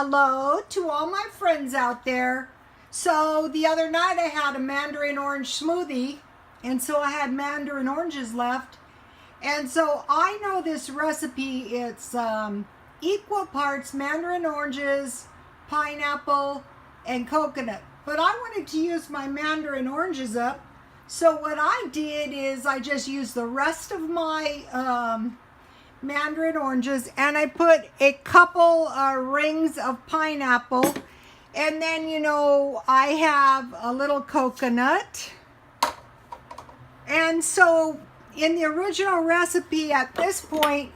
Hello to all my friends out there. So the other night I had a mandarin orange smoothie, and so I had mandarin oranges left. And so I know this recipe, it's equal parts mandarin oranges, pineapple, and coconut. But I wanted to use my mandarin oranges up. So what I did is I just used the rest of my mandarin oranges, and I put a couple rings of pineapple, and then I have a little coconut. And so in the original recipe at this point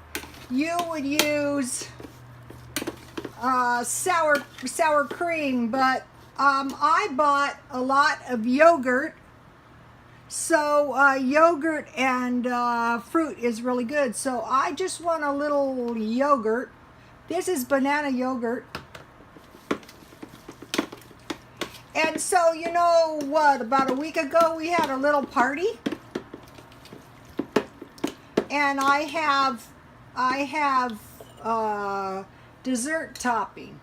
you would use sour cream, but I bought a lot of yogurt. So yogurt and fruit is really good. So I just want a little yogurt. This is banana yogurt. And so about a week ago we had a little party. And I have dessert topping.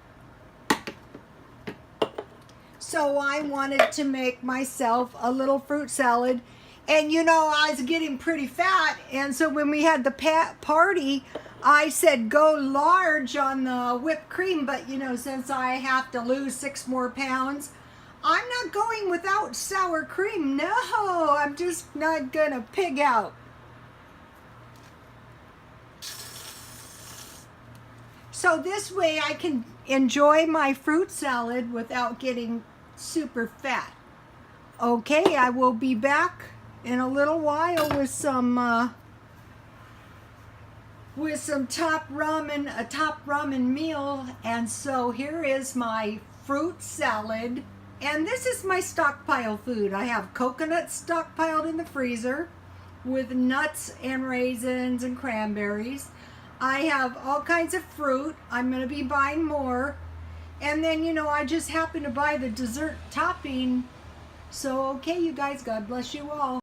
So I wanted to make myself a little fruit salad. And I was getting pretty fat. And so when we had the party, I said go large on the whipped cream. But since I have to lose 6 more pounds, I'm not going without sour cream. No, I'm just not gonna pig out. So this way I can enjoy my fruit salad without getting super fat. Okay, I will be back in a little while with some top ramen meal. And so here is my fruit salad, and this is my stockpile food. I have coconut stockpiled in the freezer with nuts and raisins and cranberries. I have all kinds of fruit. I'm going to be buying more. And then, I just happened to buy the dessert topping. So, okay, you guys, God bless you all.